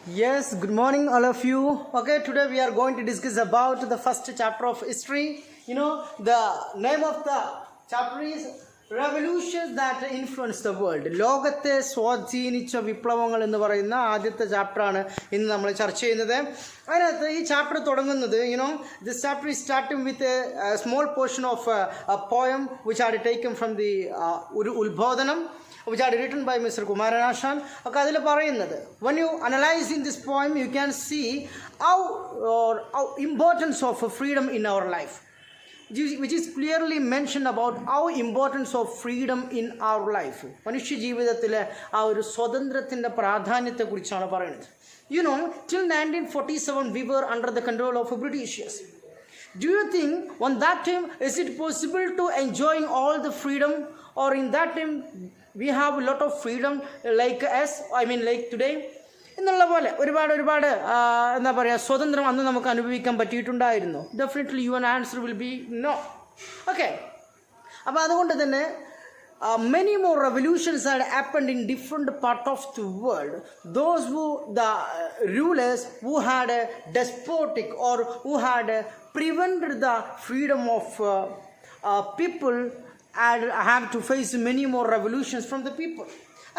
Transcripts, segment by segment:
Yes, good morning all of you. Okay, today we are going to discuss about the first chapter of history. The name of the chapter is Revolutions that Influenced the World. ലോകത്തെ സ്വാധീനിച്ച വിപ്ലവങ്ങൾ എന്ന് പറയുന്ന ആദ്യത്തെ ചാപ്റ്ററാണ് ഇന്ന് നമ്മൾ ചർച്ച ചെയ്യുന്നത്. അതിനകത്ത് ഈ ചാപ്റ്റർ തുടങ്ങുന്നത് this chapter is starting with a small portion of a poem which are taken from the ഉത്ബോധനം which are written by Mr. Kumaranashan. Okay, അതിൽ പറയുന്നത് when you analyze in this poem you can see how importance of freedom in our life, which is clearly mentioned about how importance of freedom in our life. മനുഷ്യ ജീവിതത്തിലെ ആ ഒരു സ്വാതന്ത്ര്യത്തിൻ്റെ പ്രാധാന്യത്തെക്കുറിച്ചാണ് പറയുന്നത്. Till 1947 we were under the control of Britishers. Do you think on that time is it possible to enjoying all the freedom, or in that time we have a lot of freedom like today? എന്നുള്ള പോലെ ഒരുപാട് എന്താ പറയുക സ്വതന്ത്രം അന്ന് നമുക്ക് അനുഭവിക്കാൻ പറ്റിയിട്ടുണ്ടായിരുന്നു? Definitely your answer will be no. Okay, അപ്പോൾ അതുകൊണ്ട് തന്നെ many more revolutions had happened in different parts of the world. Those the rulers who had a despotic or who had prevented the freedom of people have to face many more revolutions from the people.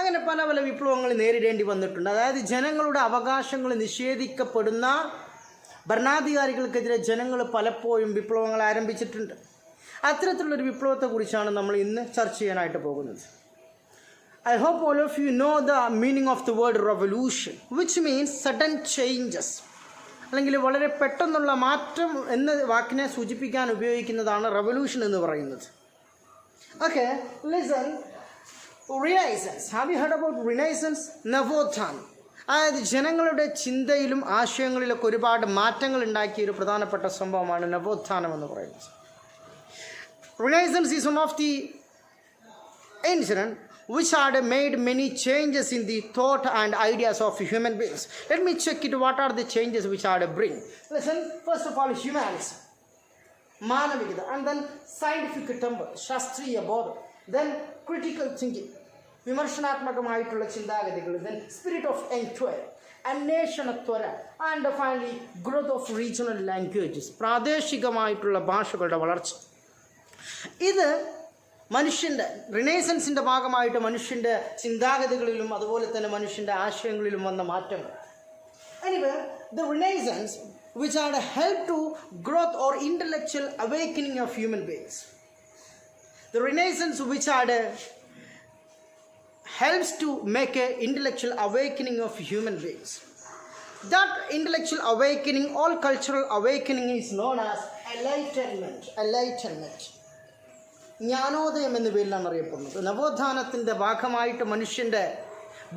അങ്ങനെ പല പല വിപ്ലവങ്ങൾ നേരിടേണ്ടി വന്നിട്ടുണ്ട്. അതായത് ജനങ്ങളുടെ അവകാശങ്ങൾ നിഷേധിക്കപ്പെടുന്ന ഭരണാധികാരികൾക്കെതിരെ ജനങ്ങൾ പലപ്പോഴും വിപ്ലവങ്ങൾ ആരംഭിച്ചിട്ടുണ്ട്. അത്തരത്തിലുള്ളൊരു വിപ്ലവത്തെക്കുറിച്ചാണ് നമ്മൾ ഇന്ന് ചർച്ച ചെയ്യാനായിട്ട് പോകുന്നത്. I hope all of you know the meaning of the word revolution, which means sudden changes, അല്ലെങ്കിൽ വളരെ പെട്ടെന്നുള്ള മാറ്റം എന്ന വാക്കിനെ സൂചിപ്പിക്കാൻ ഉപയോഗിക്കുന്നതാണ് റവല്യൂഷൻ എന്ന് പറയുന്നത്. Okay, listen. Renaissance. Have you heard about Renaissance? നവോത്ഥാനം. അതായത് ജനങ്ങളുടെ ചിന്തയിലും ആശയങ്ങളിലൊക്കെ ഒരുപാട് മാറ്റങ്ങൾ ഉണ്ടാക്കിയ ഒരു പ്രധാനപ്പെട്ട സംഭവമാണ് നവോത്ഥാനം എന്ന് പറയുന്നത്. Renaissance is one of the incidents which had made many changes in the thought and ideas of human beings. Let me check it. What are the changes which had bring? Listen, first of all, humanism, മാനവികത, and then scientific temper, ശാസ്ത്രീയ ബോധം, then critical thinking, വിമർശനാത്മകമായിട്ടുള്ള ചിന്താഗതികൾ, then spirit of enquiry, അന്വേഷണത്വര, and finally growth of regional languages, പ്രാദേശികമായിട്ടുള്ള ഭാഷകളുടെ വളർച്ച. ഇത് മനുഷ്യൻ്റെ റിനൈസൻസിൻ്റെ ഭാഗമായിട്ട് മനുഷ്യൻ്റെ ചിന്താഗതികളിലും അതുപോലെ തന്നെ മനുഷ്യൻ്റെ ആശയങ്ങളിലും വന്ന മാറ്റങ്ങൾ. Anyway, the Renaissance which had helped to growth or intellectual awakening of human beings. The Renaissance which had helps to make an intellectual awakening of human beings. That intellectual awakening, all cultural awakening, is known as enlightenment. Jnanodayam എന്ന പേരിലാണ് അറിയപ്പെടുന്നത്. നവോത്ഥാനത്തിൻ്റെ ഭാഗമായിട്ട് മനുഷ്യൻ്റെ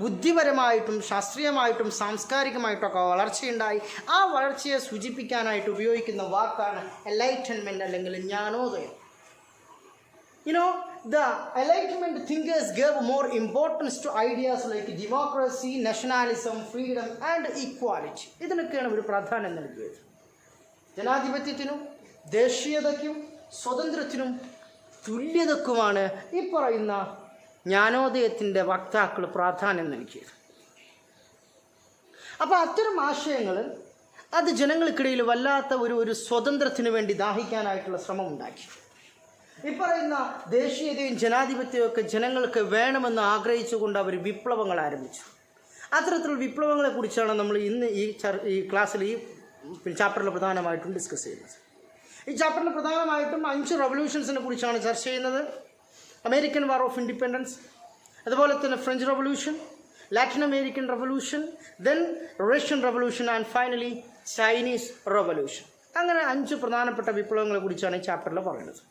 ബുദ്ധിപരമായിട്ടും ശാസ്ത്രീയമായിട്ടും സാംസ്കാരികമായിട്ടൊക്കെ വളർച്ചയുണ്ടായി. ആ വളർച്ചയെ സൂചിപ്പിക്കാനായിട്ട് ഉപയോഗിക്കുന്ന വാക്കാണ് എൻലൈറ്റൻമെൻറ്റ് അല്ലെങ്കിൽ Jnanodayam. The Enlightenment thinkers gave more importance to ideas like democracy, nationalism, freedom and equality. ഇതിനൊക്കെയാണ് ഒരു പ്രാധാന്യം നൽകിയത്. ജനാധിപത്യത്തിനും ദേശീയതയ്ക്കും സ്വതന്ത്രത്തിനും തുല്യതക്കുമാണ് ഈ പറയുന്ന ജ്ഞാനോദയത്തിൻ്റെ വക്താക്കൾ പ്രാധാന്യം നൽകിയത്. അപ്പോൾ അത്തരം ആശയങ്ങൾ അത് ജനങ്ങൾക്കിടയിൽ വല്ലാത്ത ഒരു സ്വതന്ത്രത്തിന് വേണ്ടി ദാഹിക്കാനായിട്ടുള്ള ശ്രമം ഉണ്ടാക്കി. ഈ പറയുന്ന ദേശീയതയും ജനാധിപത്യവും ഒക്കെ ജനങ്ങൾക്ക് വേണമെന്ന് ആഗ്രഹിച്ചുകൊണ്ട് അവർ വിപ്ലവങ്ങൾ ആരംഭിച്ചു. അത്തരത്തിലുള്ള വിപ്ലവങ്ങളെക്കുറിച്ചാണ് നമ്മൾ ഇന്ന് ഈ ക്ലാസ്സിൽ ഈ ചാപ്റ്ററിൽ പ്രധാനമായിട്ടും ഡിസ്കസ് ചെയ്യുന്നത്. ഈ ചാപ്റ്ററിൽ പ്രധാനമായിട്ടും 5 റവല്യൂഷൻസിനെ കുറിച്ചാണ് ചർച്ച ചെയ്യുന്നത്. അമേരിക്കൻ വാർ ഓഫ് ഇൻഡിപെൻഡൻസ്, അതുപോലെ തന്നെ French revolution, Latin American revolution, then Russian revolution and finally Chinese revolution. അങ്ങനെ 5 പ്രധാനപ്പെട്ട വിപ്ലവങ്ങളെ കുറിച്ചാണ് ഈ ചാപ്റ്ററിൽ പറയുന്നത്.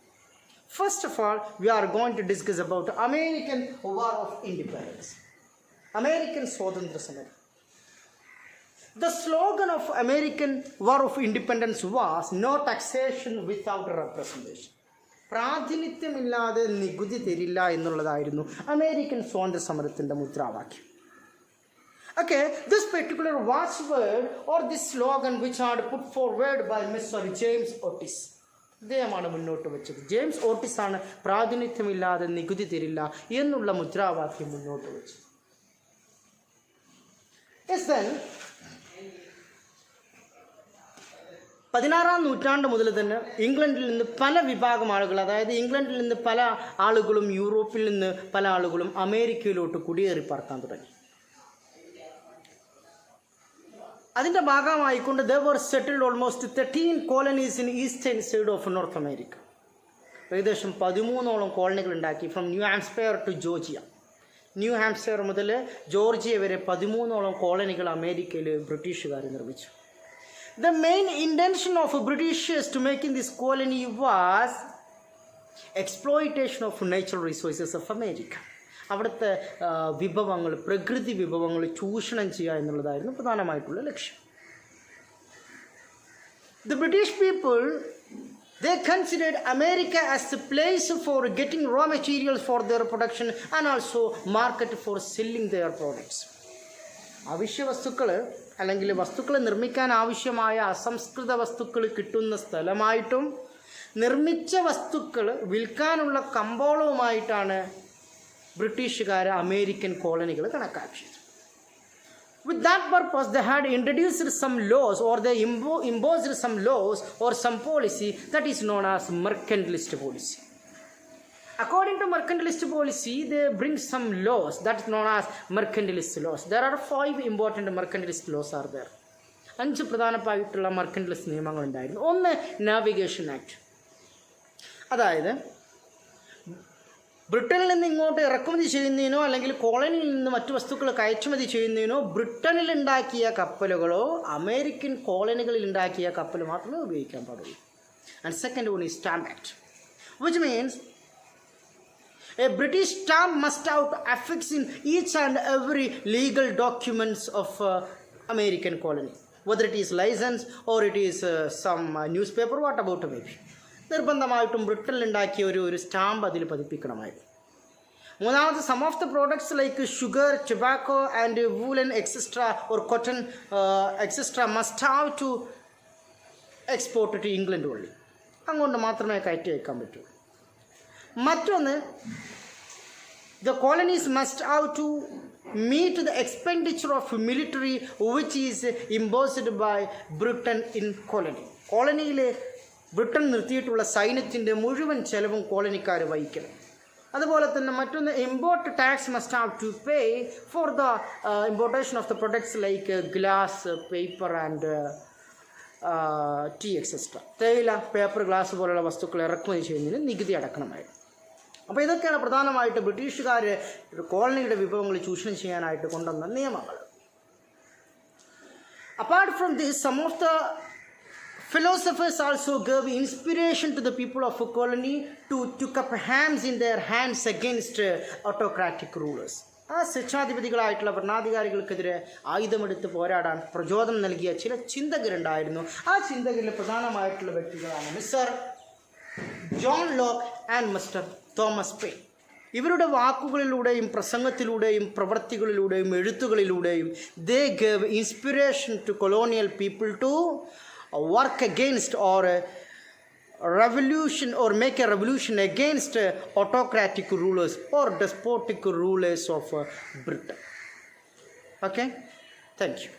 First of all, we are going to discuss about American War of Independence. American സ്വാതന്ത്ര്യ സമരം. The slogan of American War of Independence was no taxation without representation. പ്രാതിനിധ്യമില്ലാതെ നികുതി തരില്ല എന്നുള്ളതായിരുന്നു അമേരിക്കൻ സ്വാതന്ത്ര്യ സമരത്തിൻ്റെ മുദ്രാവാക്യം. Okay, this particular watchword or this slogan which are put forward by Mr. James Otis. അദ്ദേഹമാണ് മുന്നോട്ട് വെച്ചത്. ജെയിംസ് ഓട്ടിസ് ആണ് പ്രാതിനിധ്യമില്ലാതെ നികുതി തരില്ല എന്നുള്ള മുദ്രാവാക്യം മുന്നോട്ട് വെച്ചത്. Yes, then 16-ാം നൂറ്റാണ്ട് മുതൽ തന്നെ ഇംഗ്ലണ്ടിൽ നിന്ന് പല വിഭാഗം ആളുകൾ, അതായത് ഇംഗ്ലണ്ടിൽ നിന്ന് പല ആളുകളും യൂറോപ്പിൽ നിന്ന് പല ആളുകളും അമേരിക്കയിലോട്ട് കുടിയേറി പാർക്കാൻ തുടങ്ങി. അതിൻ്റെ ഭാഗമായിക്കൊണ്ട് they were settled almost 13 colonies in eastern side of North America. ഏകദേശം 13ഓളം കോളനികൾ ഉണ്ടാക്കി. From New Hampshire to Georgia, New Hampshire മുതൽ ജോർജിയ വരെ 13ഓളം കോളനികൾ അമേരിക്കയിൽ ബ്രിട്ടീഷുകാർ നിർമ്മിച്ചു. The main intention of Britishers to making this colony was exploitation of natural resources of America. അവിടുത്തെ വിഭവങ്ങൾ, പ്രകൃതി വിഭവങ്ങൾ ചൂഷണം ചെയ്യുക എന്നുള്ളതായിരുന്നു പ്രധാനമായിട്ടുള്ള ലക്ഷ്യം. The British people, they considered America as a place for getting raw materials for their production and also market for selling their products. അവശ്യ വസ്തുക്കൾ അല്ലെങ്കിൽ വസ്തുക്കൾ നിർമ്മിക്കാൻ ആവശ്യമായ അസംസ്കൃത വസ്തുക്കൾ കിട്ടുന്ന സ്ഥലമായിട്ടും നിർമ്മിച്ച വസ്തുക്കൾ വിൽക്കാനുള്ള കമ്പോളവുമായിട്ടാണ് ബ്രിട്ടീഷുകാർ അമേരിക്കൻ കോളനികൾ കണക്കാക്കിയത്. With that purpose, they had introduced some laws, or they imposed some laws or some policy that is known as mercantilist policy. According to mercantilist policy, they bring some laws that is known as mercantilist laws. There are 5 important mercantilist laws are there. 5 പ്രധാനമായിട്ടുള്ള മെർക്കന്റിലിസ്റ്റ് നിയമങ്ങൾ ഉണ്ടായിരുന്നു. ഒന്ന്, navigation act. അതായത് ബ്രിട്ടനിൽ നിന്ന് ഇങ്ങോട്ട് ഇറക്കുമതി ചെയ്യുന്നതിനോ അല്ലെങ്കിൽ കോളനിയിൽ നിന്ന് മറ്റു വസ്തുക്കൾ കയറ്റുമതി ചെയ്യുന്നതിനോ ബ്രിട്ടനിൽ ഉണ്ടാക്കിയ കപ്പലുകളോ അമേരിക്കൻ കോളനികളിൽ ഉണ്ടാക്കിയ കപ്പൽ മാത്രമേ ഉപയോഗിക്കാൻ പാടുള്ളൂ. And second one is stamp act, which means a British stamp must have affixed in each and every legal documents of American colony, whether it is license or it is some newspaper, what about maybe. നിർബന്ധമായിട്ടും ബ്രിട്ടനിൽ ഉണ്ടാക്കിയ ഒരു stamp അതിൽ പതിപ്പിക്കണമായിരുന്നു. മൂന്നാമത്, some of the products like sugar, tobacco and woollen etcetera or cotton etcetera must have to export to England വഴി. അങ്ങോട്ട് മാത്രമേ കയറ്റി വയ്ക്കാൻ പറ്റൂ. മറ്റൊന്ന്, the colonies must have to meet the expenditure of military which is imposed by Britain in colony. കോളനിയിൽ Britain നിർത്തിയിട്ടുള്ള സൈന്യത്തിൻ്റെ മുഴുവൻ ചെലവും കോളനിക്കാർ വഹിക്കണം. അതുപോലെ തന്നെ മറ്റൊന്ന്, import tax must have to pay for the importation of the products like glass, paper and tea etcetera. തേയില, പേപ്പർ, ഗ്ലാസ് പോലുള്ള വസ്തുക്കൾ ഇറക്കുമതി ചെയ്യുന്നതിന് നികുതി അടക്കണമായിരുന്നു. അപ്പോൾ ഇതൊക്കെയാണ് പ്രധാനമായിട്ട് ബ്രിട്ടീഷുകാർ കോളനിയുടെ വിഭവങ്ങൾ ചൂഷണം ചെയ്യാനായിട്ട് കൊണ്ടുവന്ന നിയമങ്ങൾ. Apart from this, some of the philosophers also gave inspiration to the people of a colony to took up arms in their hands against autocratic rulers. ആ സ്വേച്ഛാധിപതികളായിട്ടുള്ള ഭരണാധികാരികൾക്കെതിരെ ആയുധമെടുത്ത് പോരാടാൻ പ്രചോദനം നൽകിയ ചില ചിന്തകരുണ്ടായിരുന്നു. ആ ചിന്തകരിൽ പ്രധാനമായിട്ടുള്ള വ്യക്തികളാണ് mister John Locke and mister Thomas pain. ഇവരുടെ വാക്കുകളിലൂടെയും പ്രസംഗത്തിലൂടെയും പ്രവൃത്തികളിലൂടെയും എഴുത്തുകളിലൂടെയും they gave inspiration to colonial people to work against or revolution or make a revolution against autocratic rulers or despotic rulers of Britain. Okay, thank you.